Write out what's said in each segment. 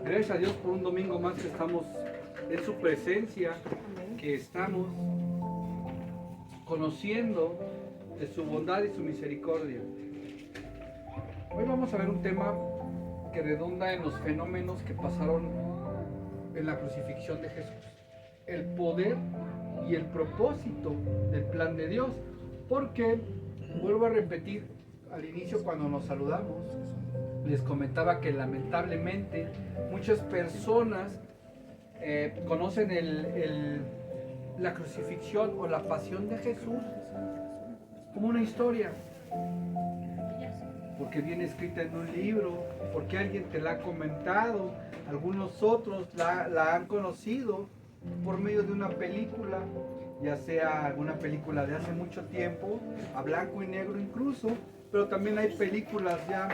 Gracias a Dios por un domingo más que estamos en su presencia, que estamos conociendo de su bondad y su misericordia. Hoy vamos a ver un tema que redunda en los fenómenos que pasaron en la crucifixión de Jesús. El poder y el propósito del plan de Dios. Porque, vuelvo a repetir, al inicio cuando nos saludamos, les comentaba que lamentablemente muchas personas conocen la crucifixión o la pasión de Jesús como una historia, porque viene escrita en un libro, porque alguien te la ha comentado, algunos otros la han conocido por medio de una película, ya sea alguna película de hace mucho tiempo, a blanco y negro incluso, pero también hay películas ya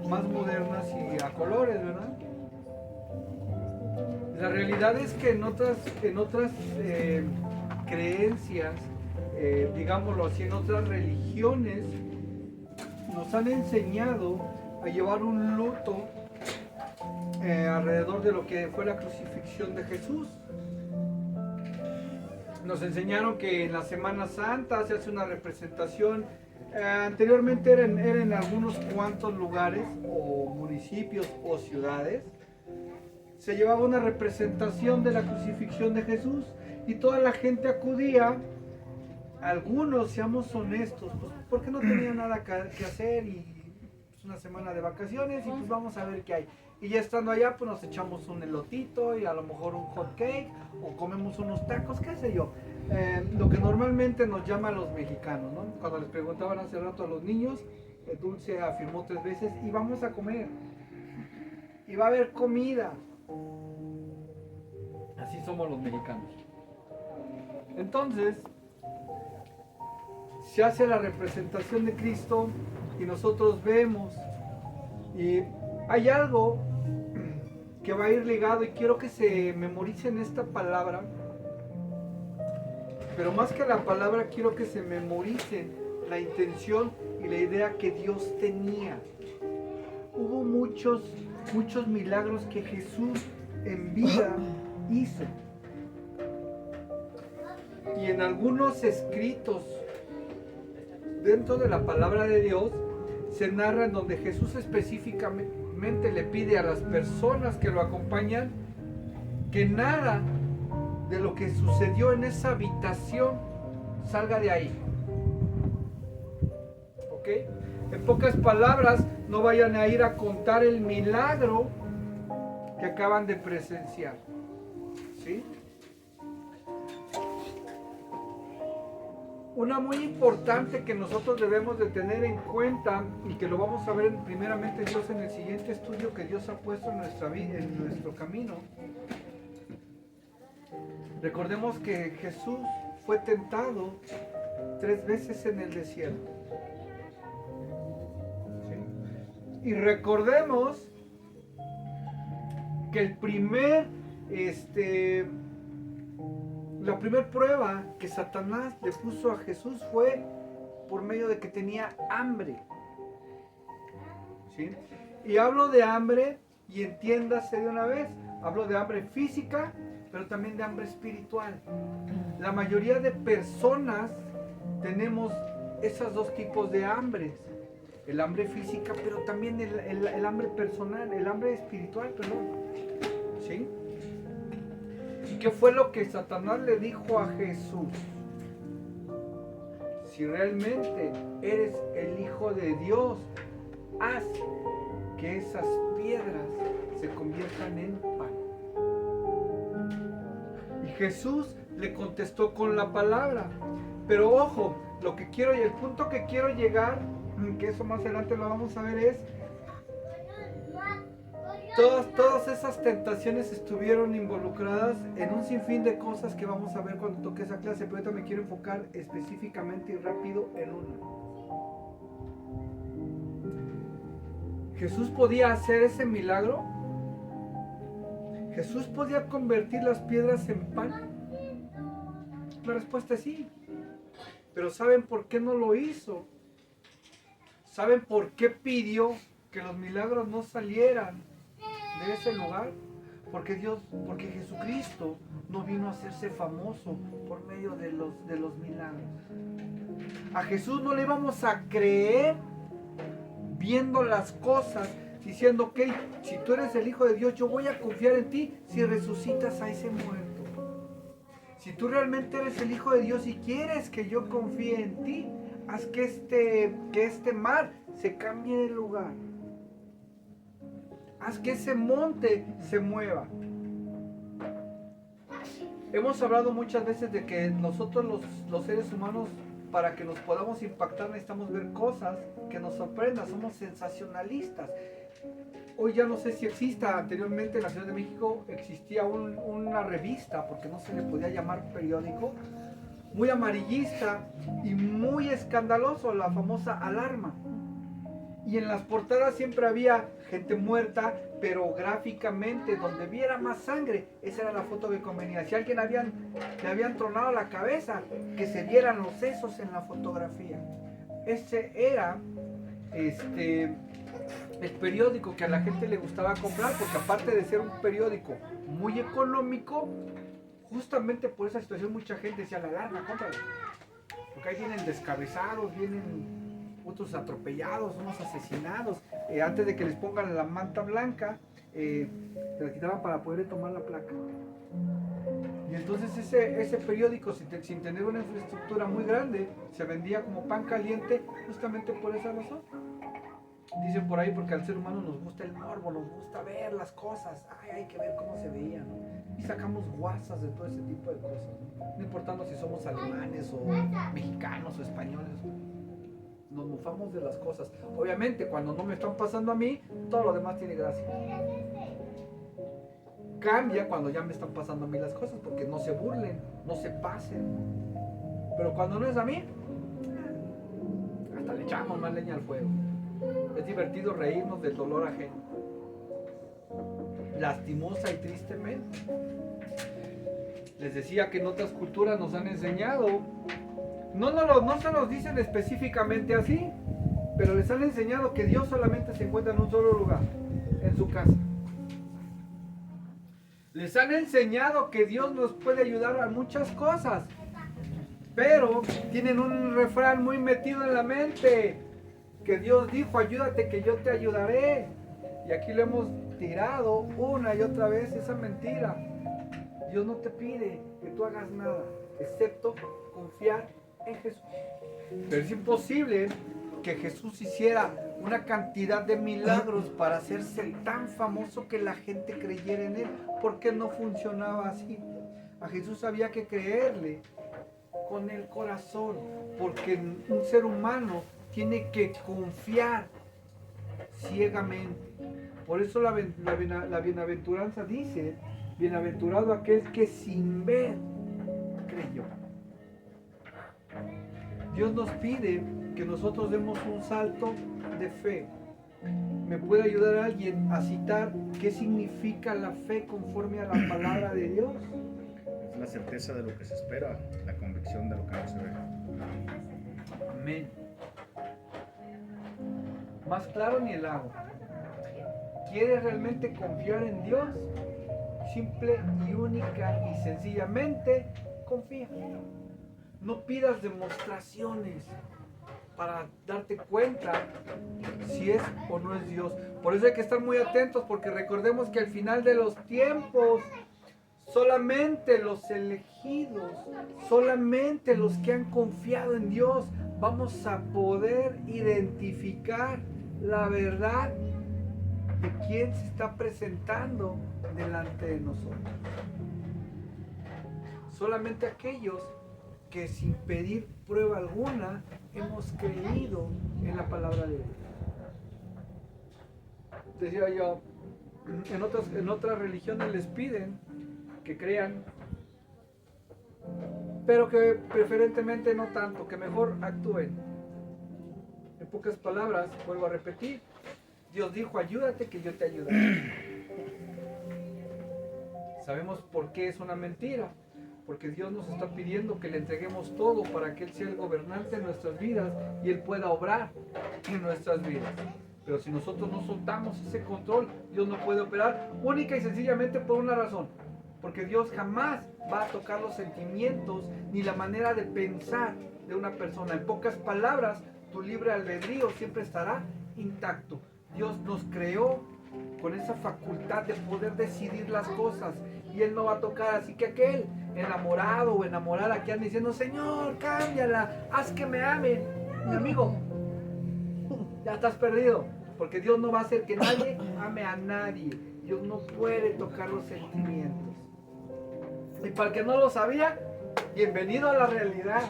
más modernas y a colores, ¿verdad? La realidad es que en otras creencias, digámoslo así, en otras religiones, nos han enseñado a llevar un luto alrededor de lo que fue la crucifixión de Jesús. Nos enseñaron que en la Semana Santa se hace una representación. Anteriormente era en algunos cuantos lugares o municipios o ciudades. Se llevaba una representación de la crucifixión de Jesús y toda la gente acudía. Algunos, seamos honestos, pues porque no tenían nada que hacer y es una semana de vacaciones y pues vamos a ver qué hay. Y ya estando allá, pues nos echamos un elotito y a lo mejor un hot cake o comemos unos tacos, qué sé yo. Lo que normalmente nos llama a los mexicanos, ¿no? Cuando les preguntaban hace rato a los niños, Dulce afirmó 3 veces, y vamos a comer, y va a haber comida. Así somos los mexicanos. Entonces, se hace la representación de Cristo y nosotros vemos, y hay algo que va a ir ligado y quiero que se memoricen esta palabra, pero más que la palabra quiero que se memoricen la intención y la idea que Dios tenía. Hubo muchos milagros que Jesús en vida hizo. Y en algunos escritos dentro de la palabra de Dios se narra en donde Jesús específicamente le pide a las personas que lo acompañan que nada de lo que sucedió en esa habitación salga de ahí. ¿Ok? En pocas palabras, no vayan a ir a contar el milagro que acaban de presenciar. ¿Sí? Una muy importante que nosotros debemos de tener en cuenta y que lo vamos a ver primeramente Dios en el siguiente estudio que Dios ha puesto en nuestra vida, en nuestro camino. Recordemos que Jesús fue tentado 3 veces en el desierto. ¿Sí? Y recordemos que la primera prueba que Satanás le puso a Jesús fue por medio de que tenía hambre. ¿Sí? Y hablo de hambre, y entiéndase de una vez, hablo de hambre física, pero también de hambre espiritual. La mayoría de personas tenemos esos 2 tipos de hambres. El hambre física, pero también el hambre personal, el hambre espiritual, perdón. ¿Sí? ¿Y qué fue lo que Satanás le dijo a Jesús? Si realmente eres el Hijo de Dios, haz que esas piedras se conviertan en pan. Y Jesús le contestó con la palabra. Pero ojo, lo que quiero y el punto que quiero llegar, que eso más adelante lo vamos a ver, es todas esas tentaciones estuvieron involucradas en un sinfín de cosas que vamos a ver cuando toque esa clase, pero ahorita me quiero enfocar específicamente y rápido en una. ¿Jesús podía hacer ese milagro? ¿Jesús podía convertir las piedras en pan? La respuesta es sí. Pero ¿saben por qué no lo hizo? ¿Saben por qué pidió que los milagros no salieran de ese lugar? Porque Jesucristo no vino a hacerse famoso por medio de los milagros. A Jesús no le vamos a creer viendo las cosas, diciendo, ok, si tú eres el Hijo de Dios, yo voy a confiar en ti si resucitas a ese muerto. Si tú realmente eres el Hijo de Dios y quieres que yo confíe en ti, haz que este mar se cambie de lugar. Haz que ese monte se mueva. Hemos hablado muchas veces de que nosotros los seres humanos, para que nos podamos impactar, necesitamos ver cosas que nos sorprendan. Somos sensacionalistas. Hoy ya no sé si exista. Anteriormente en la Ciudad de México existía una revista, porque no se le podía llamar periódico, muy amarillista y muy escandaloso, la famosa Alarma. Y en las portadas siempre había gente muerta, pero gráficamente, donde viera más sangre, esa era la foto que convenía. Si a alguien le habían tronado la cabeza, que se vieran los sesos en la fotografía. Ese era el periódico que a la gente le gustaba comprar, porque aparte de ser un periódico muy económico, justamente por esa situación mucha gente decía, la Alarma, cómpralo. Porque ahí vienen descabezados, vienen otros atropellados, unos asesinados. Antes de que les pongan la manta blanca, se la quitaban para poder tomar la placa. Y entonces ese periódico, sin tener una infraestructura muy grande, se vendía como pan caliente justamente por esa razón. Dicen por ahí porque al ser humano nos gusta el morbo, nos gusta ver las cosas. Ay, hay que ver cómo se veían, ¿no? Y sacamos guasas de todo ese tipo de cosas, no importando si somos alemanes o mexicanos o españoles. Nos mofamos de las cosas. Obviamente, cuando no me están pasando a mí, todo lo demás tiene gracia. Cambia cuando ya me están pasando a mí las cosas, porque no se burlen, no se pasen. Pero cuando no es a mí, hasta le echamos más leña al fuego. Es divertido reírnos del dolor ajeno. Lastimosa y tristemente. Les decía que en otras culturas nos han enseñado, no se los dicen específicamente así, pero les han enseñado que Dios solamente se encuentra en un solo lugar, en su casa. Les han enseñado que Dios nos puede ayudar a muchas cosas, pero tienen un refrán muy metido en la mente, que Dios dijo, ayúdate que yo te ayudaré. Y aquí lo hemos tirado una y otra vez esa mentira. Dios no te pide que tú hagas nada, excepto confiar en Jesús. Pero es imposible que Jesús hiciera una cantidad de milagros para hacerse tan famoso que la gente creyera en él, porque no funcionaba así. A Jesús había que creerle con el corazón, porque un ser humano tiene que confiar ciegamente. Por eso la bienaventuranza dice, bienaventurado aquel que sin ver creyó. Dios nos pide que nosotros demos un salto de fe. ¿Me puede ayudar alguien a citar qué significa la fe conforme a la palabra de Dios? Es la certeza de lo que se espera, la convicción de lo que no se ve. Amén. Más claro ni el agua. ¿Quieres realmente confiar en Dios? Simple y única y sencillamente confía. No pidas demostraciones para darte cuenta si es o no es Dios. Por eso hay que estar muy atentos, porque recordemos que al final de los tiempos solamente los elegidos, solamente los que han confiado en Dios, vamos a poder identificar la verdad de quién se está presentando delante de nosotros. Solamente aquellos que sin pedir prueba alguna hemos creído en la palabra de Dios. Decía yo, en otras religiones les piden que crean, pero que preferentemente no tanto, que mejor actúen. En pocas palabras, vuelvo a repetir, Dios dijo, ayúdate que yo te ayudaré. ¿Sabemos por qué es una mentira? Porque Dios nos está pidiendo que le entreguemos todo para que Él sea el gobernante de nuestras vidas y Él pueda obrar en nuestras vidas. Pero si nosotros no soltamos ese control, Dios no puede operar única y sencillamente por una razón. Porque Dios jamás va a tocar los sentimientos ni la manera de pensar de una persona. En pocas palabras, tu libre albedrío siempre estará intacto. Dios nos creó con esa facultad de poder decidir las cosas y Él no va a tocar. Así que aquel enamorado o enamorada que anda diciendo, Señor, cámbiala, haz que me amen, mi amigo, ya estás perdido, porque Dios no va a hacer que nadie ame a nadie. Dios no puede tocar los sentimientos. Y para el que no lo sabía, bienvenido a la realidad.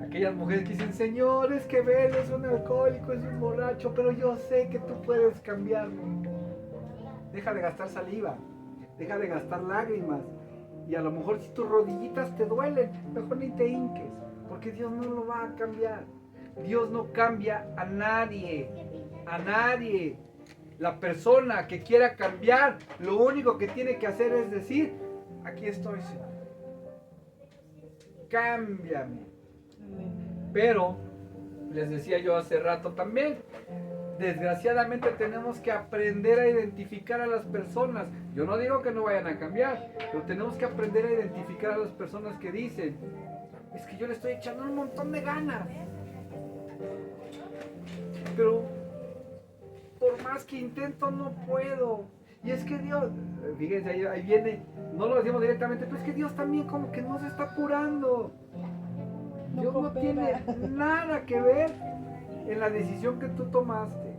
Aquellas mujeres que dicen, Señor, es que Bel es un alcohólico, es un borracho, pero yo sé que tú puedes cambiarme. Deja de gastar saliva, deja de gastar lágrimas. Y a lo mejor si tus rodillitas te duelen, mejor ni te hinques, porque Dios no lo va a cambiar. Dios no cambia a nadie, a nadie. La persona que quiera cambiar, lo único que tiene que hacer es decir, aquí estoy, Señor. Cámbiame. Pero, les decía yo hace rato también, desgraciadamente tenemos que aprender a identificar a las personas. Yo no digo que no vayan a cambiar, pero tenemos que aprender a identificar a las personas que dicen, es que yo le estoy echando un montón de ganas, pero por más que intento no puedo. Y es que Dios, fíjense, ahí viene, no lo decimos directamente, pero es que Dios también como que no se está apurando. Dios no tiene nada que ver en la decisión que tú tomaste.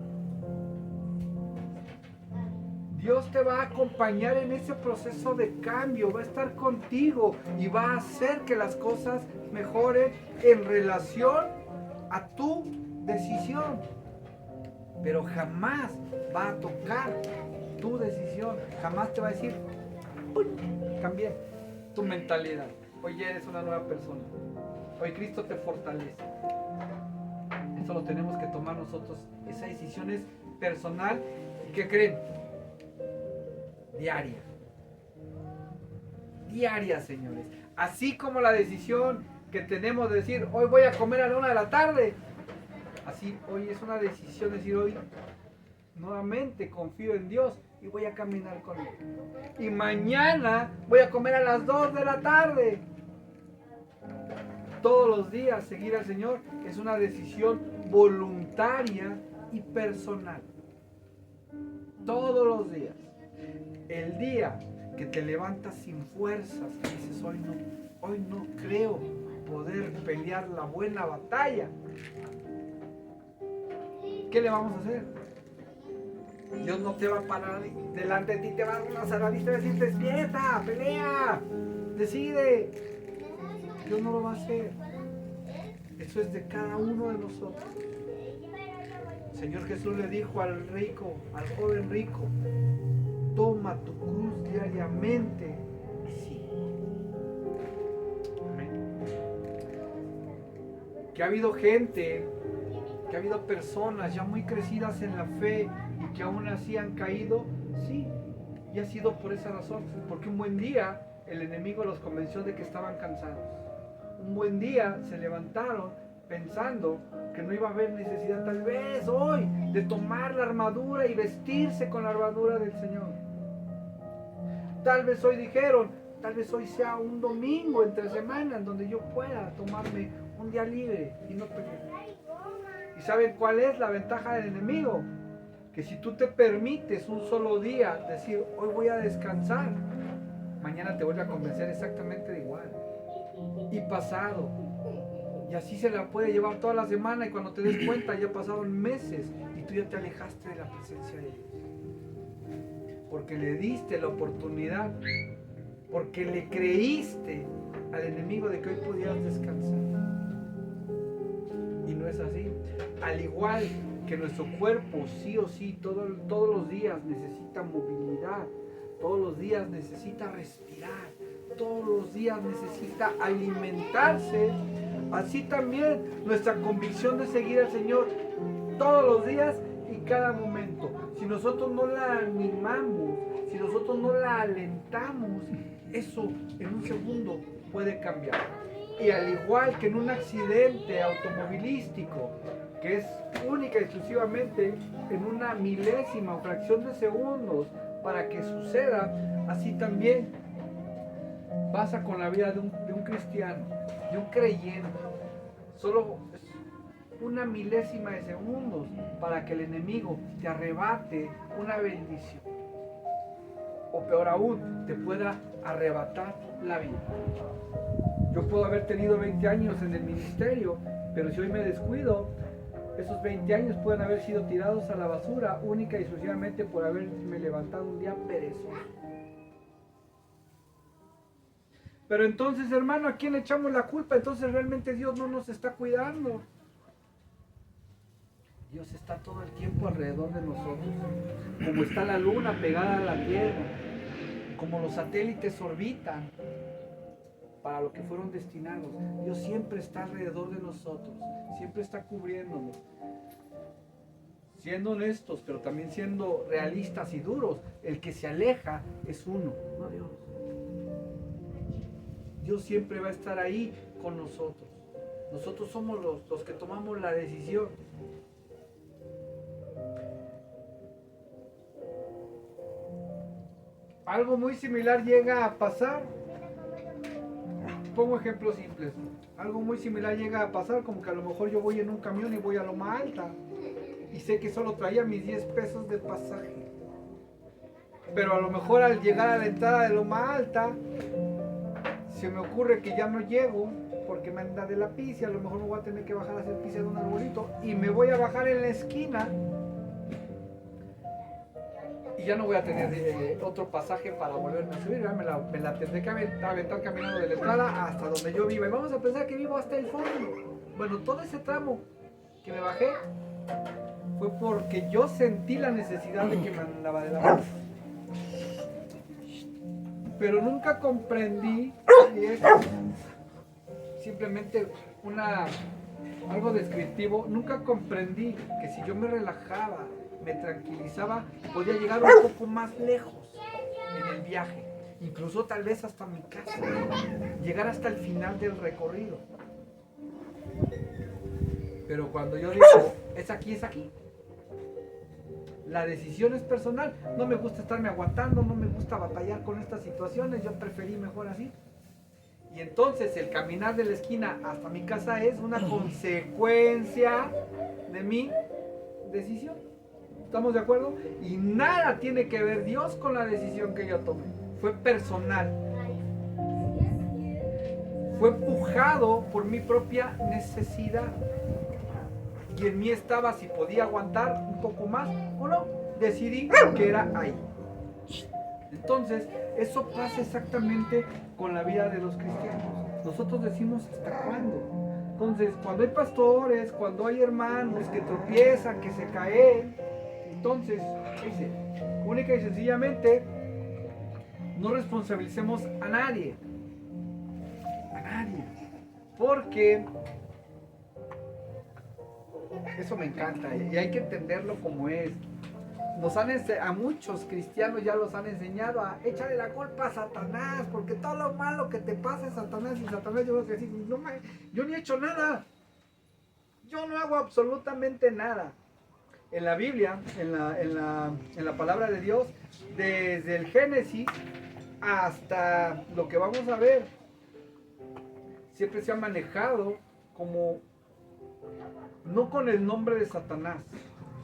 Dios te va a acompañar en ese proceso de cambio, va a estar contigo y va a hacer que las cosas mejoren en relación a tu decisión. Pero jamás va a tocar tu decisión, jamás te va a decir, cambié tu mentalidad, hoy ya eres una nueva persona, hoy Cristo te fortalece. Eso lo tenemos que tomar nosotros, esa decisión es personal y ¿qué creen? Diaria, señores. Así como la decisión que tenemos de decir, hoy voy a comer a la 1 de la tarde, así hoy es una decisión decir, hoy nuevamente confío en Dios y voy a caminar con Él. Y mañana voy a comer a las 2 de la tarde. Todos los días seguir al Señor es una decisión voluntaria y personal. Todos los días. El día que te levantas sin fuerzas y dices, hoy no creo poder pelear la buena batalla, ¿qué le vamos a hacer? Dios no te va a parar delante de ti, te va a dar una zaradita y decir, despierta, pelea, decide. Dios no lo va a hacer. Eso es de cada uno de nosotros. El Señor Jesús le dijo al rico, al joven rico, toma tu cruz diariamente y sigue. Amén. Que ha habido gente, que ha habido personas ya muy crecidas en la fe y que aún así han caído, sí, y ha sido por esa razón, porque un buen día el enemigo los convenció de que estaban cansados. Un buen día se levantaron pensando que no iba a haber necesidad tal vez hoy de tomar la armadura y vestirse con la armadura del Señor. Tal vez hoy dijeron, tal vez hoy sea un domingo entre semana en donde yo pueda tomarme un día libre y no pelear. ¿Y saben cuál es la ventaja del enemigo? Que si tú te permites un solo día decir, hoy voy a descansar, mañana te vuelve a convencer exactamente de igual. Y pasado. Y así se la puede llevar toda la semana y cuando te des cuenta ya pasaron meses y tú ya te alejaste de la presencia de Dios. Porque le diste la oportunidad, porque le creíste al enemigo de que hoy pudieras descansar. Y no es así. Al igual que nuestro cuerpo sí o sí todos los días necesita movilidad, todos los días necesita respirar, todos los días necesita alimentarse, así también nuestra convicción de seguir al Señor todos los días y cada momento. Si nosotros no la animamos, si nosotros no la alentamos, eso en un segundo puede cambiar. Y al igual que en un accidente automovilístico, que es única y exclusivamente en una milésima o fracción de segundos para que suceda, así también pasa con la vida de un cristiano, de un creyente. Solo es una milésima de segundos para que el enemigo te arrebate una bendición. O peor aún, te pueda arrebatar la vida. Yo puedo haber tenido 20 años en el ministerio, pero si hoy me descuido, esos 20 años pueden haber sido tirados a la basura única y exclusivamente por haberme levantado un día perezoso. Pero entonces, hermano, ¿a quién le echamos la culpa? Entonces realmente Dios no nos está cuidando. Dios está todo el tiempo alrededor de nosotros. Como está la luna pegada a la tierra, como los satélites orbitan para lo que fueron destinados, Dios siempre está alrededor de nosotros, siempre está cubriéndonos. Siendo honestos, pero también siendo realistas y duros, el que se aleja es uno, no Dios. Dios siempre va a estar ahí con nosotros. Nosotros somos los que tomamos la decisión. Algo muy similar llega a pasar. Pongo ejemplos simples. Algo muy similar llega a pasar, como que a lo mejor yo voy en un camión y voy a Loma Alta y sé que solo traía mis 10 pesos de pasaje. Pero a lo mejor al llegar a la entrada de Loma Alta se me ocurre que ya no llego porque me anda de la pizza, a lo mejor me voy a tener que bajar a hacer pizza de un arbolito y me voy a bajar en la esquina y ya no voy a tener otro pasaje para volverme a subir, me la tendré que aventar caminando de la entrada hasta donde yo viva. Y vamos a pensar que vivo hasta el fondo. Bueno, todo ese tramo que me bajé fue porque yo sentí la necesidad de que me andaba de la mano. Pero nunca comprendí, y es simplemente algo descriptivo, nunca comprendí que si yo me relajaba, me tranquilizaba, podía llegar un poco más lejos en el viaje, incluso tal vez hasta mi casa, llegar hasta el final del recorrido. Pero cuando yo digo, es aquí, la decisión es personal. No me gusta estarme aguantando, no me gusta batallar con estas situaciones, yo preferí mejor así. Y entonces el caminar de la esquina hasta mi casa es una consecuencia de mi decisión. ¿Estamos de acuerdo? Y nada tiene que ver Dios con la decisión que yo tomé. Fue personal. Fue empujado por mi propia necesidad. Y en mí estaba si podía aguantar un poco más o no. Decidí que era ahí. Entonces, eso pasa exactamente con la vida de los cristianos. Nosotros decimos ¿hasta cuándo? Entonces, cuando hay pastores, cuando hay hermanos que tropiezan, que se caen, entonces, dice, única y sencillamente, no responsabilicemos a nadie. A nadie. Porque eso me encanta y hay que entenderlo como es. A muchos cristianos ya los han enseñado a echarle la culpa a Satanás, porque todo lo malo que te pasa es Satanás, y Satanás yo voy a decir, yo ni he hecho nada. Yo no hago absolutamente nada. En la Biblia, en la palabra de Dios, desde el Génesis hasta lo que vamos a ver, siempre se ha manejado como, no con el nombre de Satanás,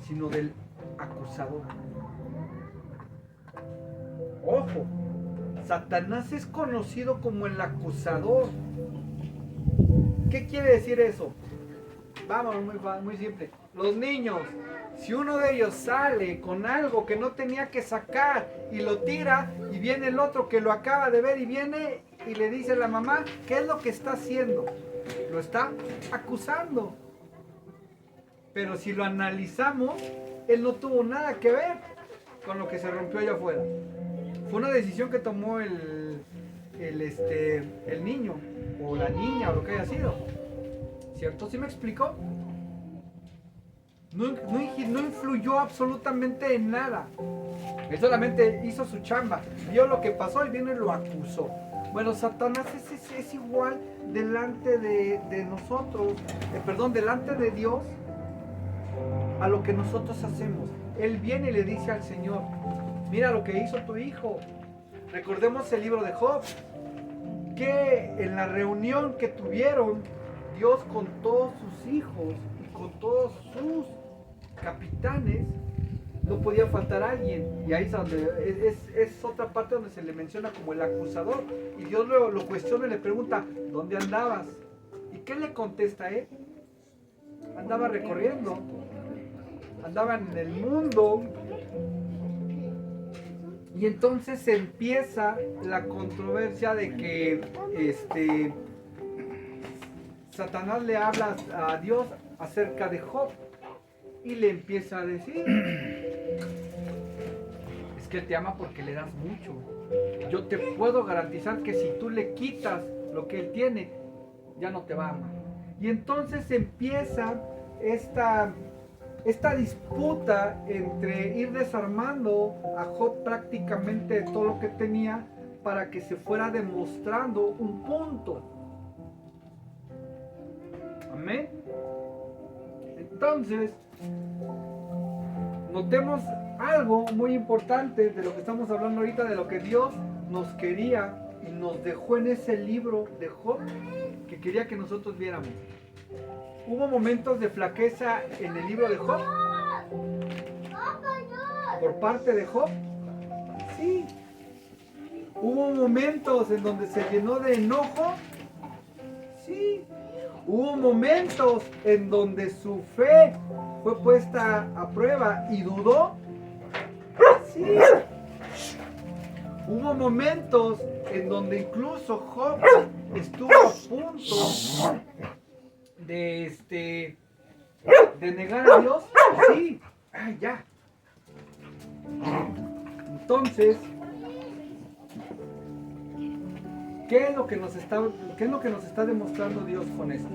sino del acusador. Ojo, Satanás es conocido como el acusador. ¿Qué quiere decir eso? Vamos, muy simple. Los niños, si uno de ellos sale con algo que no tenía que sacar y lo tira, y viene el otro que lo acaba de ver y viene y le dice a la mamá, ¿qué es lo que está haciendo? Lo está acusando. Pero si lo analizamos, él no tuvo nada que ver con lo que se rompió allá afuera. Fue una decisión que tomó el niño o la niña o lo que haya sido. ¿Cierto? ¿Sí me explicó? No influyó absolutamente en nada. Él solamente hizo su chamba, vio lo que pasó y vino y lo acusó. Bueno, Satanás es igual delante de nosotros, delante de Dios. a lo que nosotros hacemos. Él viene y le dice al Señor, mira lo que hizo tu hijo. Recordemos el libro de Job, que en la reunión que tuvieron, Dios con todos sus hijos y con todos sus capitanes, no podía faltar alguien. Y ahí es donde es otra parte donde se le menciona como el acusador. Y Dios lo cuestiona y le pregunta, ¿dónde andabas? ¿Y qué le contesta él? Andaba recorriendo, andaba en el mundo. Y entonces empieza la controversia de que Satanás le habla a Dios acerca de Job y le empieza a decir, es que él te ama porque le das mucho. Yo te puedo garantizar que si tú le quitas lo que él tiene, ya no te va a amar. Y entonces empieza esta disputa entre ir desarmando a Job prácticamente de todo lo que tenía para que se fuera demostrando un punto. Amén. Entonces, notemos algo muy importante de lo que estamos hablando ahorita, de lo que Dios nos quería y nos dejó en ese libro de Job que quería que nosotros viéramos. ¿Hubo momentos de flaqueza en el libro de Job? ¿Por parte de Job? Sí. ¿Hubo momentos en donde se llenó de enojo? Sí. ¿Hubo momentos en donde su fe fue puesta a prueba y dudó? Sí. Hubo momentos en donde incluso Job estuvo a punto de negar a Dios. Sí. Ay, ya. Entonces, ¿qué es lo que nos está demostrando Dios con esto?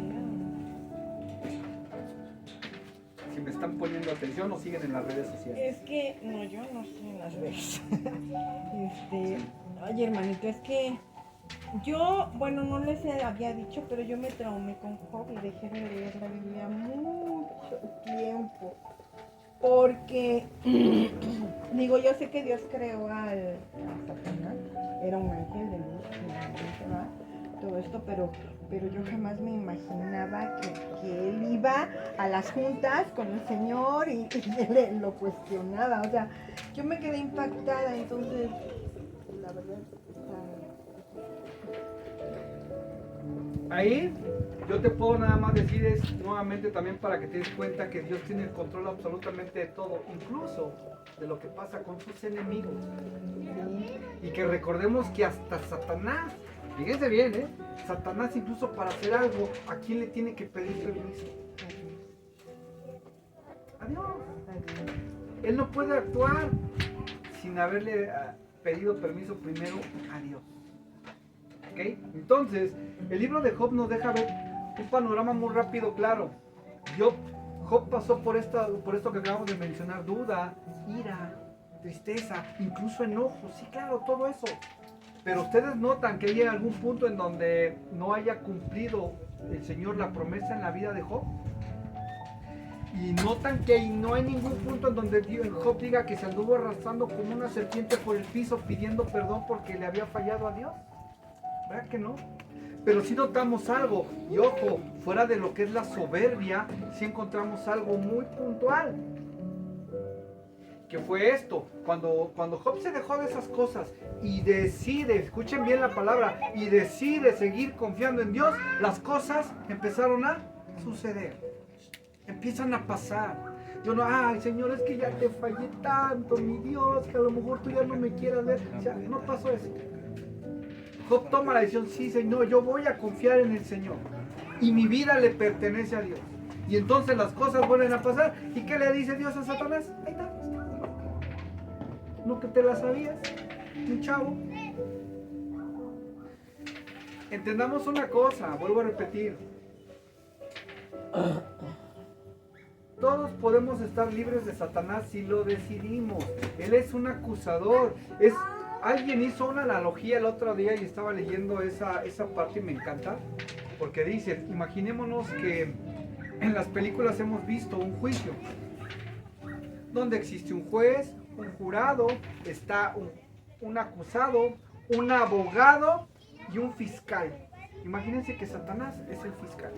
Si me están poniendo atención o siguen en las redes sociales. Es que, no, yo no estoy en las redes. Oye, hermanito, es que yo, bueno, no les había dicho, pero yo me traumé con Job y dejé de leer la Biblia mucho tiempo. Porque, digo, yo sé que Dios creó a Satanás, era un ángel de luz, ¿verdad? Todo esto, pero yo jamás me imaginaba que él iba a las juntas con el Señor y él lo cuestionaba. O sea, yo me quedé impactada, entonces, la verdad, Ahí yo te puedo nada más decir es nuevamente también para que te des cuenta que Dios tiene el control absolutamente de todo, incluso de lo que pasa con sus enemigos. Y que recordemos que hasta Satanás, fíjense bien, Satanás incluso para hacer algo, ¿a quién le tiene que pedir permiso? A Dios. Él no puede actuar sin haberle pedido permiso primero a Dios. ¿Okay? Entonces, el libro de Job nos deja ver un panorama muy rápido, claro. Job pasó por esto que acabamos de mencionar, duda, ira, tristeza, incluso enojo, sí, claro, todo eso. Pero ustedes notan que hay algún punto en donde no haya cumplido el Señor la promesa en la vida de Job. Y notan que no hay ningún punto en donde Job diga que se anduvo arrastrando como una serpiente por el piso pidiendo perdón porque le había fallado a Dios. ¿Verdad que no? Pero sí notamos algo, y ojo, fuera de lo que es la soberbia, sí encontramos algo muy puntual. Que fue esto, cuando Job se dejó de esas cosas y decide, escuchen bien la palabra, y decide seguir confiando en Dios, las cosas empezaron a suceder, empiezan a pasar. Yo no, ay Señor, es que ya te fallé tanto, mi Dios, que a lo mejor tú ya no me quieras ver. O sea, no pasó eso. Job toma la decisión, sí Señor, yo voy a confiar en el Señor y mi vida le pertenece a Dios. Y entonces las cosas vuelven a pasar. ¿Y qué le dice Dios a Satanás? Ahí está. No que te la sabías, un chavo. Entendamos una cosa, vuelvo a repetir. Todos podemos estar libres de Satanás si lo decidimos. Él es un acusador. Alguien hizo una analogía el otro día y estaba leyendo esa parte y me encanta. Porque dice, imaginémonos que en las películas hemos visto un juicio. donde existe un juez, un jurado, está un acusado, un abogado y un fiscal. Imagínense que Satanás es el fiscal.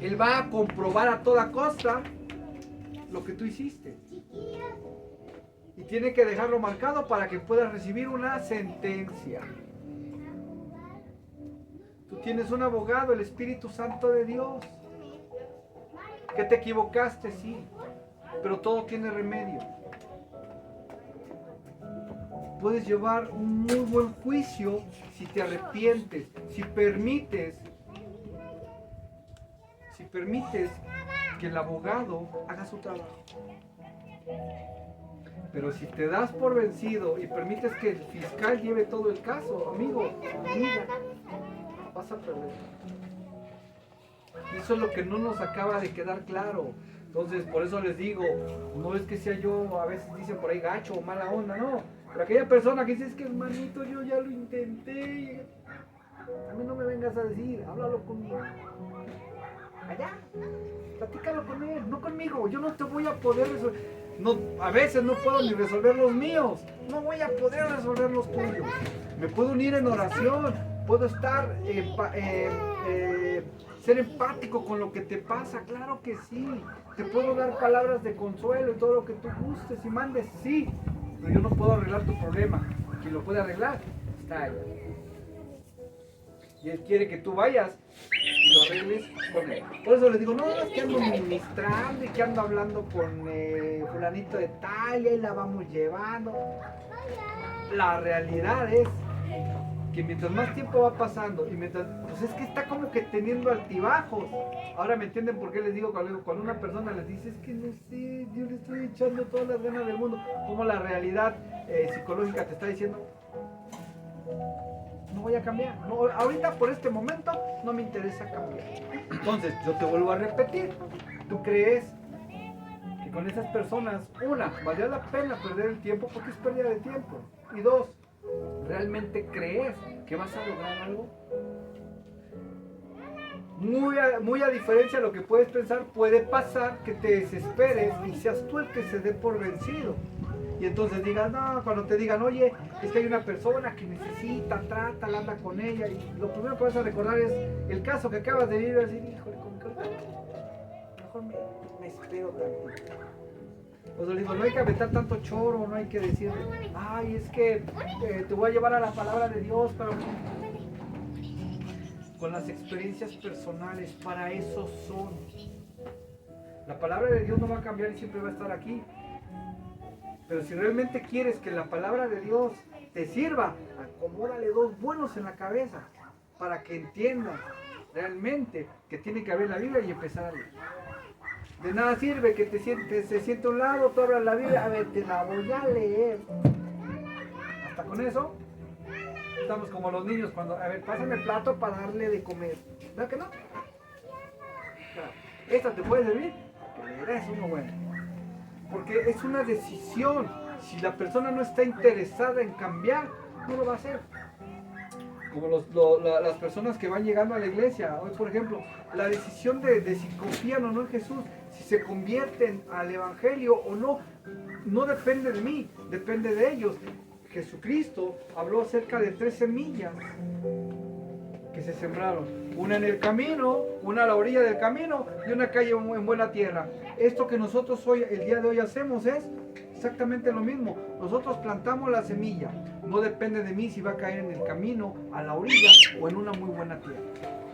Él va a comprobar a toda costa lo que tú hiciste. Y tiene que dejarlo marcado para que puedas recibir una sentencia. Tú tienes un abogado, el Espíritu Santo de Dios. Que te equivocaste, sí, pero todo tiene remedio. Puedes llevar un muy buen juicio si te arrepientes, si permites que el abogado haga su trabajo. Pero si te das por vencido y permites que el fiscal lleve todo el caso, amigo, amiga, vas a perder. Eso es lo que no nos acaba de quedar claro. Entonces, por eso les digo, no es que sea yo, a veces dicen por ahí gacho o mala onda, no. Pero aquella persona que dice, es que hermanito, yo ya lo intenté. A mí no me vengas a decir, háblalo conmigo. Allá, platícalo con él, no conmigo. Yo no te voy a poder resolver. No, a veces no puedo ni resolver los míos. No voy a poder resolver los tuyos. Me puedo unir en oración. Puedo estar ser empático con lo que te pasa, claro que sí. Te puedo dar palabras de consuelo y todo lo que tú gustes y mandes, sí. Pero yo no puedo arreglar tu problema. Quien lo puede arreglar está ahí. Y Él quiere que tú vayas y lo arregles con Él. Por eso les digo, no, es que ando ministrando y que ando hablando con fulanito de tal y ahí la vamos llevando. La realidad es que mientras más tiempo va pasando y mientras, pues es que está como que teniendo altibajos. Ahora me entienden por qué les digo cuando una persona les dice, es que no sé, yo le estoy echando todas las ganas del mundo, como la realidad psicológica te está diciendo, no voy a cambiar, no, ahorita por este momento no me interesa cambiar. Entonces yo te vuelvo a repetir, ¿tú crees que con esas personas, una, valdría la pena perder el tiempo porque es pérdida de tiempo? Y dos, ¿realmente crees que vas a lograr algo? Muy a diferencia de lo que puedes pensar, puede pasar que te desesperes y seas tú el que se dé por vencido. Y entonces digas, no, cuando te digan, oye, es que hay una persona que necesita, trátala, anda con ella. Y lo primero que vas a recordar es el caso que acabas de vivir y vas a decir, híjole, mejor me espero tantito. Pues les digo, no hay que aventar tanto choro, no hay que decir, ay, es que te voy a llevar a la palabra de Dios, pero con las experiencias personales, para eso son. La palabra de Dios no va a cambiar y siempre va a estar aquí. Pero si realmente quieres que la palabra de Dios te sirva, acomódale dos buenos en la cabeza para que entiendas realmente que tiene que haber la Biblia y empezar a leer. De nada sirve que se siente a un lado, tú abras la Biblia, a ver, te la voy a leer. Hasta con eso, estamos como los niños cuando, a ver, pásame el plato para darle de comer. ¿Verdad que no? Claro. ¿Esta te puede servir? Que le des uno bueno. Porque es una decisión. Si la persona no está interesada en cambiar, no lo va a hacer. Como las personas que van llegando a la iglesia. Hoy, por ejemplo, la decisión de si confían o no en Jesús, si se convierten al evangelio o no, no depende de mí, depende de ellos. Jesucristo habló acerca de 3 semillas que se sembraron. Una en el camino, una a la orilla del camino y una calle en buena tierra. Esto que nosotros hoy, el día de hoy hacemos es exactamente lo mismo. Nosotros plantamos la semilla. No depende de mí si va a caer en el camino, a la orilla o en una muy buena tierra.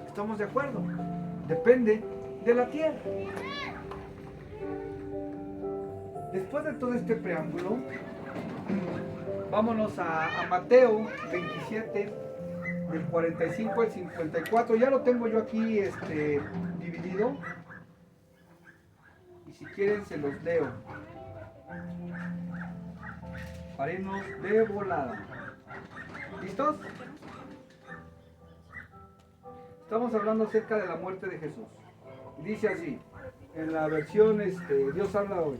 ¿Estamos de acuerdo? Depende de la tierra. Después de todo este preámbulo, vámonos a Mateo 27, del 45 al 54. Ya lo tengo yo aquí dividido. Y si quieren se los leo. Para irnos de volada. ¿Listos? Estamos hablando acerca de la muerte de Jesús. Dice así, en la versión Dios habla hoy.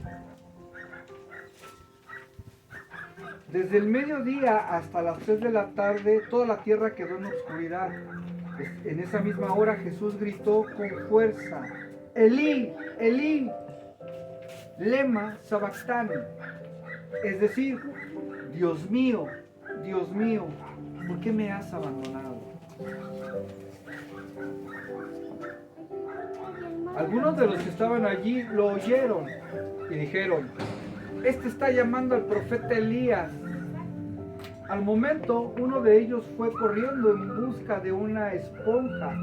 Desde el mediodía hasta las 3 de la tarde, toda la tierra quedó en oscuridad. En esa misma hora Jesús gritó con fuerza, Elí, Elí, lema sabactani, es decir, Dios mío, ¿por qué me has abandonado? Algunos de los que estaban allí lo oyeron y dijeron, este está llamando al profeta Elías. Al momento, uno de ellos fue corriendo en busca de una esponja,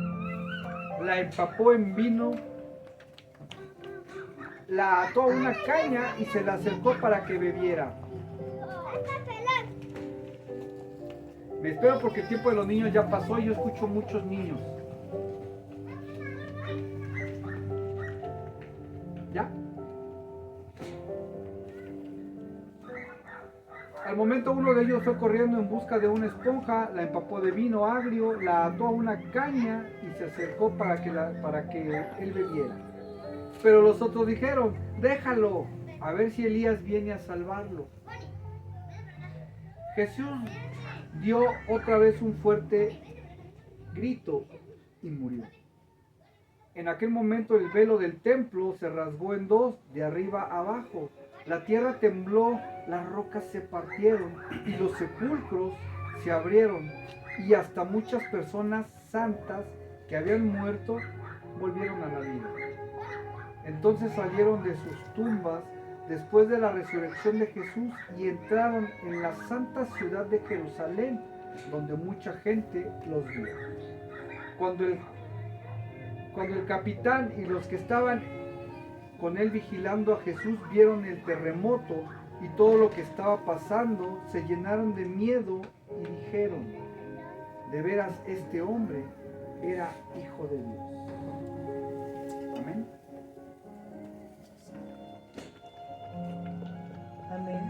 la empapó en vino, la ató a una caña y se la acercó para que bebiera. Me espero porque el tiempo de los niños ya pasó y yo escucho muchos niños. ¿Ya? Al momento uno de ellos fue corriendo en busca de una esponja, la empapó de vino agrio, la ató a una caña y se acercó para que él bebiera. Pero los otros dijeron, déjalo, a ver si Elías viene a salvarlo. Jesús dio otra vez un fuerte grito y murió. En aquel momento el velo del templo se rasgó en dos, de arriba a abajo. La tierra tembló, las rocas se partieron y los sepulcros se abrieron. Y hasta muchas personas santas que habían muerto volvieron a la vida. Entonces salieron de sus tumbas después de la resurrección de Jesús y entraron en la santa ciudad de Jerusalén, donde mucha gente los vio. Cuando el capitán y los que estaban con él vigilando a Jesús vieron el terremoto y todo lo que estaba pasando, se llenaron de miedo y dijeron, de veras este hombre era hijo de Dios. Amén. Amén.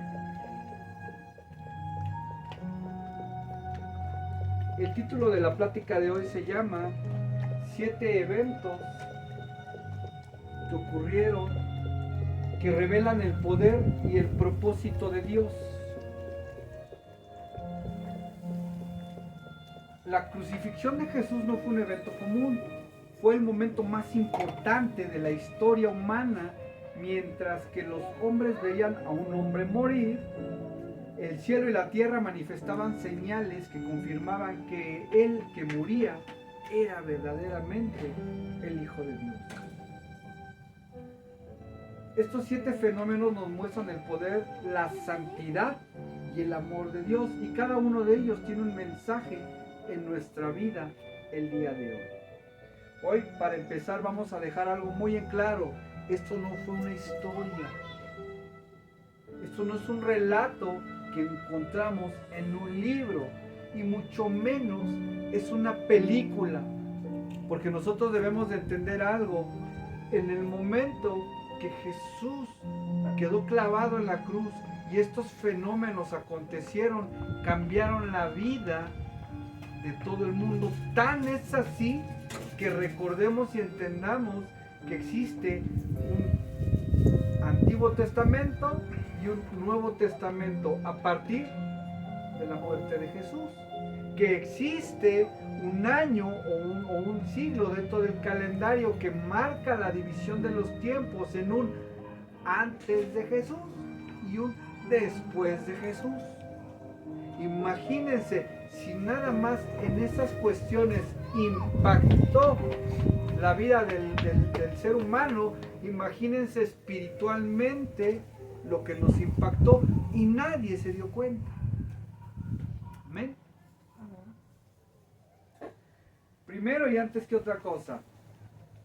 El título de la plática de hoy se llama 7 eventos que ocurrieron que revelan el poder y el propósito de Dios. La crucifixión de Jesús no fue un evento común, fue el momento más importante de la historia humana. Mientras que los hombres veían a un hombre morir, el cielo y la tierra manifestaban señales que confirmaban que él que moría era verdaderamente el Hijo de Dios. Estos 7 fenómenos nos muestran el poder, la santidad y el amor de Dios, y cada uno de ellos tiene un mensaje en nuestra vida el día de hoy. Hoy, para empezar, vamos a dejar algo muy en claro. Esto no fue una historia. Esto no es un relato que encontramos en un libro, y mucho menos es una película. Porque nosotros debemos de entender algo. En el momento que Jesús quedó clavado en la cruz y estos fenómenos acontecieron, cambiaron la vida de todo el mundo. Tan es así que recordemos y entendamos que existe un Antiguo Testamento y un Nuevo Testamento a partir de la muerte de Jesús. Que existe un año o un siglo dentro del calendario que marca la división de los tiempos en un antes de Jesús y un después de Jesús. Imagínense, si nada más en esas cuestiones impactó la vida del ser humano, imagínense espiritualmente lo que nos impactó y nadie se dio cuenta. Amén. Primero y antes que otra cosa,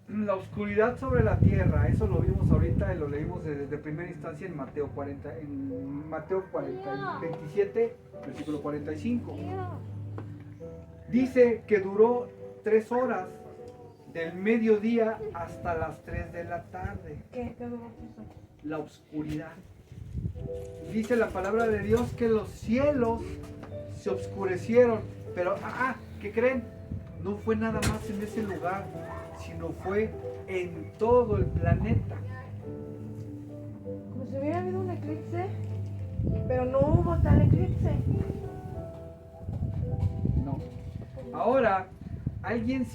la oscuridad sobre la tierra, eso lo vimos ahorita y lo leímos desde primera instancia en Mateo 27, versículo 45. Dice que duró 3 horas, del mediodía hasta las 3 de la tarde. ¿Qué duró eso? La oscuridad. Dice la palabra de Dios que los cielos se oscurecieron, pero ¿qué creen? No fue nada más en ese lugar, sino fue en todo el planeta. Como si hubiera habido un eclipse, pero no hubo tal eclipse. No. Ahora, ¿alguien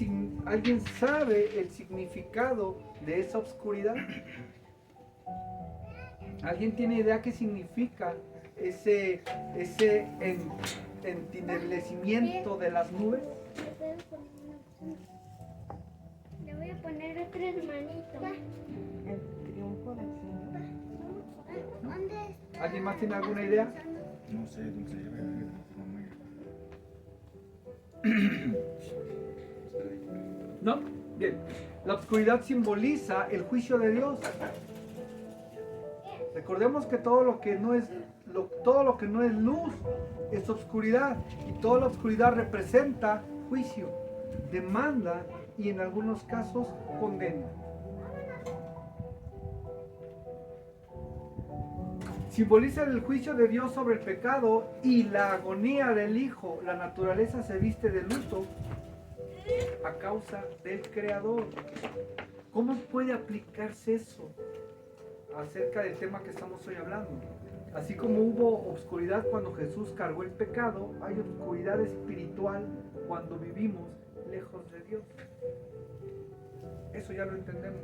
sabe el significado de esa oscuridad? ¿Alguien tiene idea qué significa ese entineblecimiento de las nubes? Le voy a poner otra hermanito. El triunfo del Señor. ¿Dónde está? ¿Alguien más tiene alguna idea? No sé, no sé. ¿No? Bien. La oscuridad simboliza el juicio de Dios. Recordemos que todo lo que no es luz es oscuridad, y toda la oscuridad representa juicio, demanda y en algunos casos condena. Simboliza el juicio de Dios sobre el pecado y la agonía del Hijo. La naturaleza se viste de luto a causa del Creador. ¿Cómo puede aplicarse eso acerca del tema que estamos hoy hablando? Así como hubo oscuridad cuando Jesús cargó el pecado, hay oscuridad espiritual cuando vivimos lejos de Dios. Eso ya lo entendemos.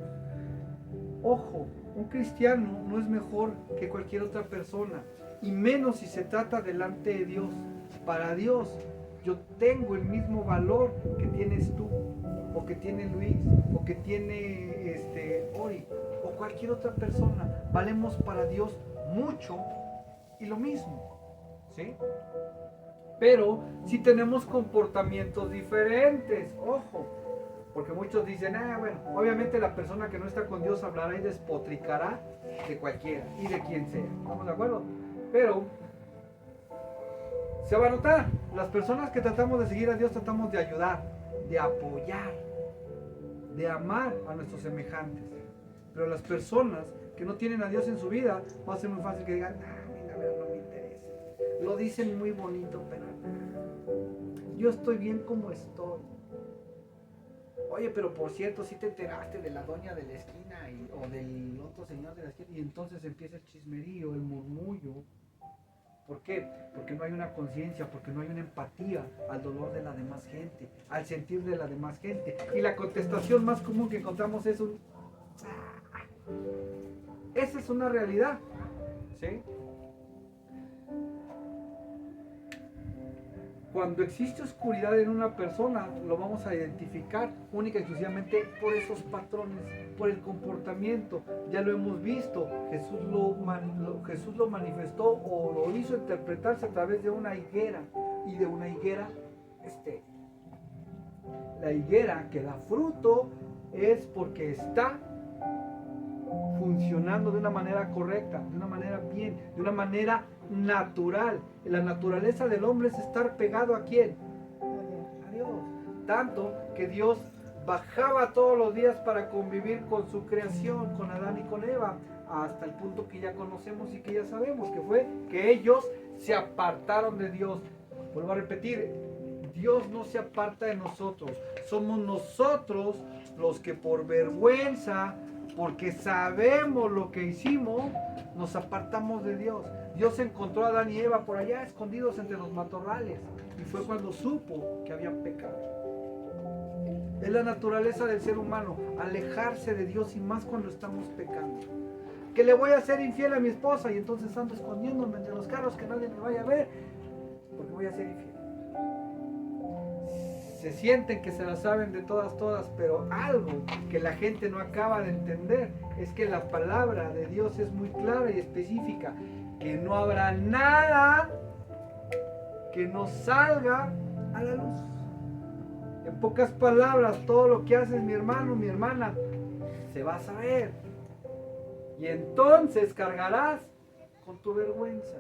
Ojo, un cristiano no es mejor que cualquier otra persona, y menos si se trata delante de Dios. Para Dios, yo tengo el mismo valor que tienes tú, o que tiene Luis, o que tiene Ori, o cualquier otra persona. Valemos para Dios mucho y lo mismo, ¿sí? Pero si tenemos comportamientos diferentes, ojo. Porque muchos dicen, bueno, obviamente la persona que no está con Dios hablará y despotricará de cualquiera y de quien sea. ¿Estamos de acuerdo? Pero se va a notar. Las personas que tratamos de seguir a Dios tratamos de ayudar, de apoyar, de amar a nuestros semejantes. Pero las personas que no tienen a Dios en su vida, va a ser muy fácil que digan, mira, no me interesa. Lo dicen muy bonito, pero yo estoy bien como estoy. Oye, pero por cierto, si te enteraste de la doña de la esquina o del otro señor de la esquina, y entonces empieza el chismerío, el murmullo. ¿Por qué? Porque no hay una conciencia, porque no hay una empatía al dolor de la demás gente, al sentir de la demás gente. Y la contestación más común que encontramos es un... Esa es una realidad, ¿sí? Cuando existe oscuridad en una persona, lo vamos a identificar única y exclusivamente por esos patrones, por el comportamiento. Ya lo hemos visto, Jesús lo manifestó o lo hizo interpretarse a través de una higuera, y de una higuera estéril. La higuera que da fruto es porque está funcionando de una manera correcta, de una manera bien, de una manera natural. La naturaleza del hombre es estar pegado ¿a quién? A Dios. Tanto que Dios bajaba todos los días para convivir con su creación, con Adán y con Eva, hasta el punto que ya conocemos y que ya sabemos, que fue que ellos se apartaron de Dios. Vuelvo a repetir, Dios no se aparta de nosotros, somos nosotros los que por vergüenza, porque sabemos lo que hicimos, nos apartamos de Dios. Dios encontró a Adán y Eva por allá escondidos entre los matorrales, y fue cuando supo que habían pecado. Es la naturaleza del ser humano, alejarse de Dios, y más cuando estamos pecando. Que le voy a ser infiel a mi esposa, y entonces ando escondiéndome entre los carros que nadie me vaya a ver, porque voy a ser infiel. Se sienten que se la saben de todas, pero algo que la gente no acaba de entender es que la palabra de Dios es muy clara y específica, que no habrá nada que no salga a la luz. En pocas palabras, todo lo que haces, mi hermano, mi hermana, se va a saber, y entonces cargarás con tu vergüenza.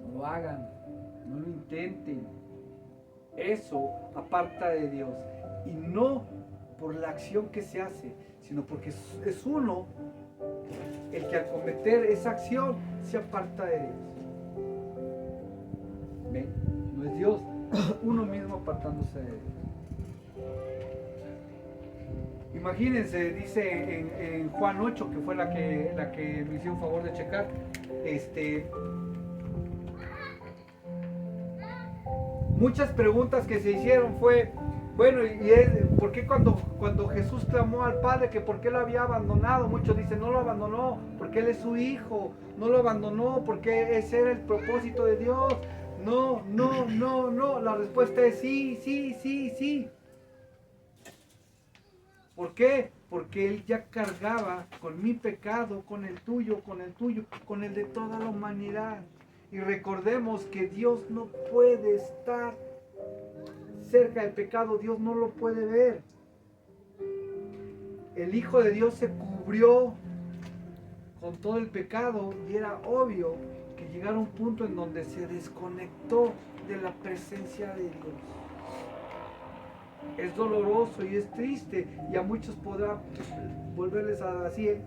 No lo hagan, no lo intenten. Eso aparta de Dios, y no por la acción que se hace, sino porque es uno el que al cometer esa acción se aparta de Dios. ¿Ven? No es Dios, uno mismo apartándose de Dios. Imagínense, dice en Juan 8, que fue la que me hicieron favor de checar, muchas preguntas que se hicieron fue, Bueno, ¿por qué cuando Jesús clamó al Padre que por qué lo había abandonado? Muchos dicen, no lo abandonó porque Él es su Hijo, no lo abandonó porque ese era el propósito de Dios. No, no, no, no. La respuesta es sí, sí, sí, sí. ¿Por qué? Porque Él ya cargaba con mi pecado, con el tuyo, con el de toda la humanidad. Y recordemos que Dios no puede estar cerca del pecado, Dios no lo puede ver. El Hijo de Dios se cubrió con todo el pecado y era obvio que llegara un punto en donde se desconectó de la presencia de Dios. Es doloroso y es triste y a muchos podrá volverles a decir,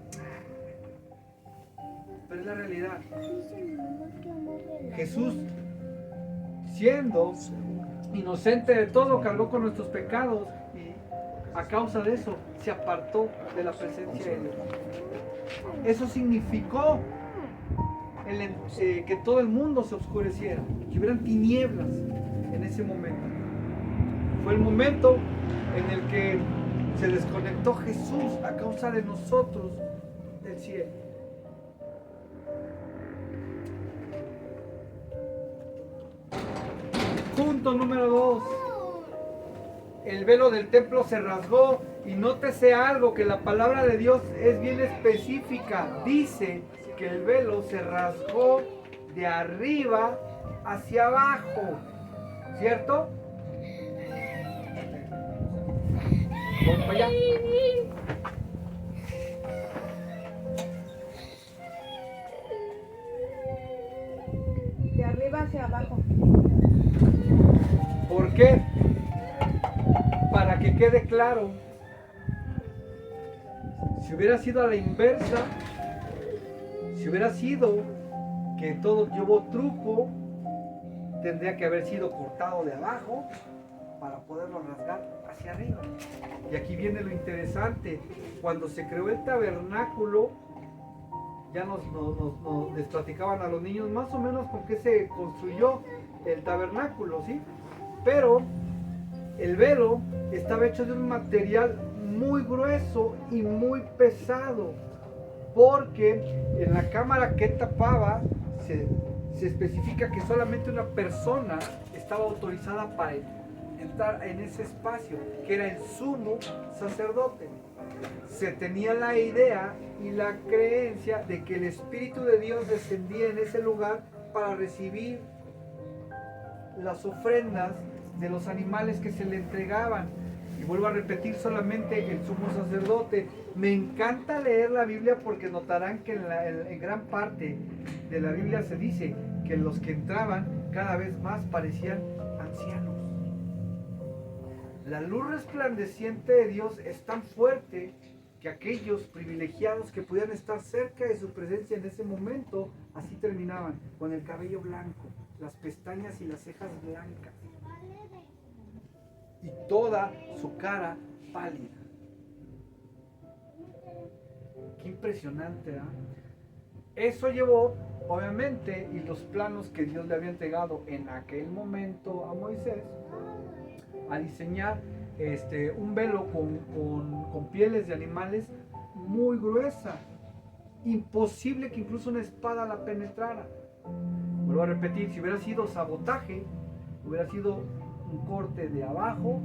pero es la realidad. Jesús, siendo inocente de todo, cargó con nuestros pecados y a causa de eso se apartó de la presencia de Dios. Eso significó que todo el mundo se oscureciera, que hubieran tinieblas en ese momento. Fue el momento en el que se desconectó Jesús a causa de nosotros del cielo. Punto número 2. El velo del templo se rasgó y nótese algo, que la palabra de Dios es bien específica. Dice que el velo se rasgó de arriba hacia abajo, ¿cierto? Vamos para allá. De arriba hacia abajo. ¿Por qué? Para que quede claro. Si hubiera sido a la inversa, si hubiera sido que todo llevó truco, tendría que haber sido cortado de abajo para poderlo rasgar hacia arriba. Y aquí viene lo interesante. Cuando se creó el tabernáculo, ya les platicaban a los niños más o menos con qué se construyó el tabernáculo, ¿sí? Pero el velo estaba hecho de un material muy grueso y muy pesado, porque en la cámara que tapaba se especifica que solamente una persona estaba autorizada para entrar en ese espacio, que era el sumo sacerdote. Se tenía la idea y la creencia de que el Espíritu de Dios descendía en ese lugar para recibir las ofrendas de los animales que se le entregaban. Y vuelvo a repetir, solamente el sumo sacerdote. Me encanta leer la Biblia porque notarán que en gran parte de la Biblia se dice que los que entraban cada vez más parecían ancianos. La luz resplandeciente de Dios es tan fuerte que aquellos privilegiados que podían estar cerca de su presencia en ese momento, así terminaban, con el cabello blanco, las pestañas y las cejas blancas, y toda su cara pálida. Qué impresionante, ¿eh? Eso llevó, obviamente, y los planos que Dios le había entregado en aquel momento a Moisés, a diseñar un velo con pieles de animales muy gruesa, imposible que incluso una espada la penetrara. Vuelvo a repetir, si hubiera sido sabotaje, hubiera sido un corte de abajo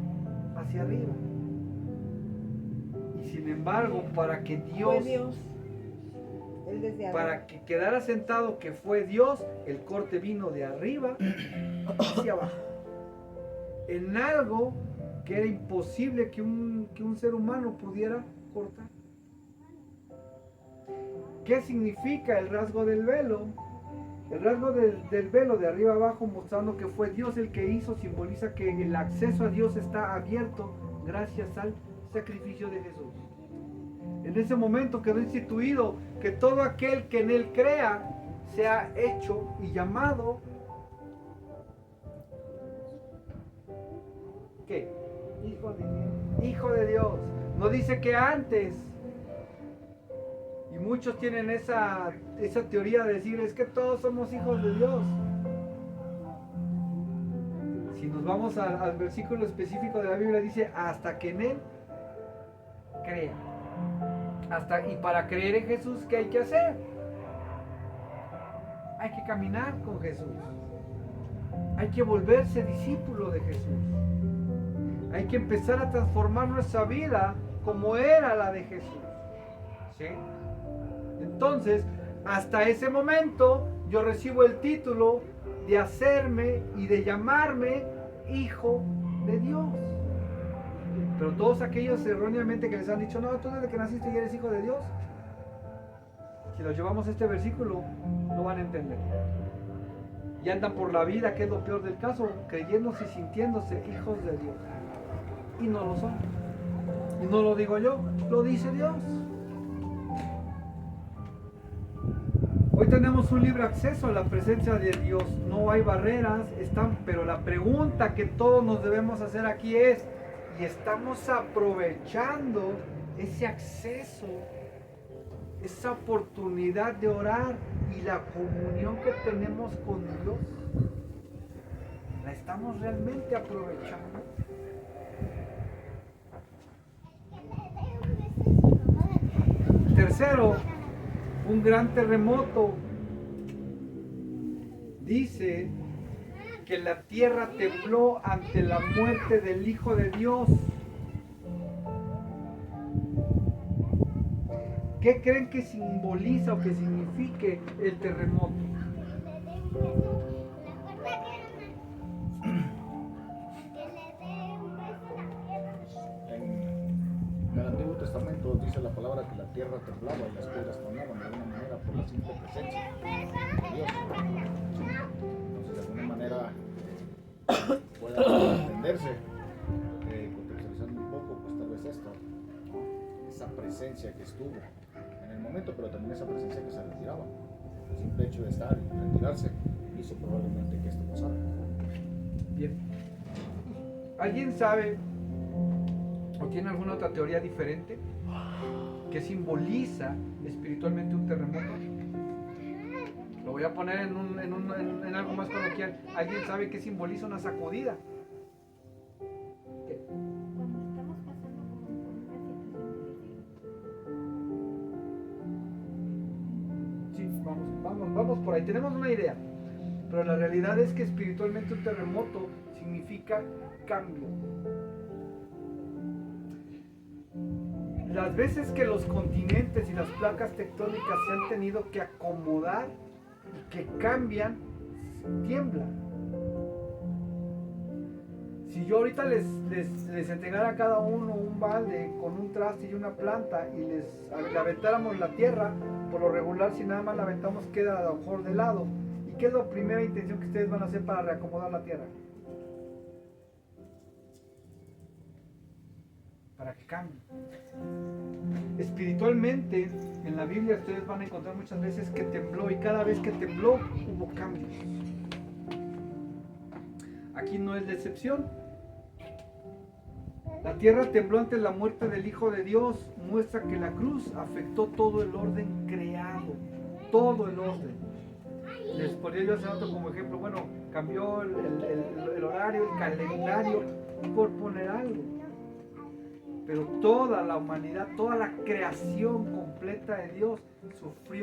hacia arriba. Y sin embargo, para que Fue Dios. Él desde arriba. para que quedara sentado que fue Dios, el corte vino de arriba hacia abajo. En algo que era imposible que un ser humano pudiera cortar. ¿Qué significa el rasgo del velo? El rasgo del velo de arriba abajo, mostrando que fue Dios el que hizo, simboliza que el acceso a Dios está abierto gracias al sacrificio de Jesús. En ese momento quedó instituido que todo aquel que en Él crea sea hecho y llamado, ¿qué? Hijo de Dios. Hijo de Dios. No dice que antes. Y muchos tienen esa teoría de decir, es que todos somos hijos de Dios. Si nos vamos al versículo específico de la Biblia, dice, hasta que en Él crea. Y para creer en Jesús, ¿qué hay que hacer? Hay que caminar con Jesús. Hay que volverse discípulo de Jesús. Hay que empezar a transformar nuestra vida como era la de Jesús. ¿Sí? Entonces, hasta ese momento, yo recibo el título de hacerme y de llamarme hijo de Dios. Pero todos aquellos erróneamente que les han dicho, no, tú desde que naciste ya eres hijo de Dios, si los llevamos a este versículo, no van a entender. Y andan por la vida, que es lo peor del caso, creyéndose y sintiéndose hijos de Dios. Y no lo son. Y no lo digo yo, lo dice Dios. Hoy tenemos un libre acceso a la presencia de Dios. No hay barreras, pero la pregunta que todos nos debemos hacer aquí es, ¿y estamos aprovechando ese acceso, esa oportunidad de orar y la comunión que tenemos con Dios? ¿La estamos realmente aprovechando? Tercero, un gran terremoto. Dice que la tierra tembló ante la muerte del Hijo de Dios. ¿Qué creen que simboliza o que signifique el terremoto? En el Antiguo Testamento dice la palabra que la tierra temblaba y las piedras tronaban de alguna manera por la simple presencia de Dios. Entonces, de alguna manera pueda entenderse, contextualizando un poco, pues tal vez esto, esa presencia que estuvo en el momento, pero también esa presencia que se retiraba. El simple hecho de estar y retirarse hizo probablemente que esto pasara. Bien. ¿Alguien sabe o tiene alguna otra teoría diferente que simboliza espiritualmente un terremoto? Lo voy a poner en algo más coloquial. ¿Alguien sabe qué simboliza una sacudida? ¿Qué? Cuando estamos pasando como por una situación difícil. Sí, vamos por ahí. Tenemos una idea. Pero la realidad es que espiritualmente un terremoto significa cambio. Las veces que los continentes y las placas tectónicas se han tenido que acomodar y que cambian, tiemblan. Si yo ahorita les entregara a cada uno un balde con un traste y una planta y le aventáramos la tierra, por lo regular si nada más la aventamos queda a lo mejor de lado. ¿Y qué es la primera intención que ustedes van a hacer para reacomodar la tierra? Para que cambie. Espiritualmente, en la Biblia ustedes van a encontrar muchas veces que tembló y cada vez que tembló hubo cambios. Aquí no es la excepción. La tierra tembló ante la muerte del Hijo de Dios, muestra que la cruz afectó todo el orden creado, todo el orden. Les ponía yo hace rato como ejemplo, bueno, cambió el horario, el calendario, por poner algo. Pero toda la humanidad, toda la creación completa de Dios sufrió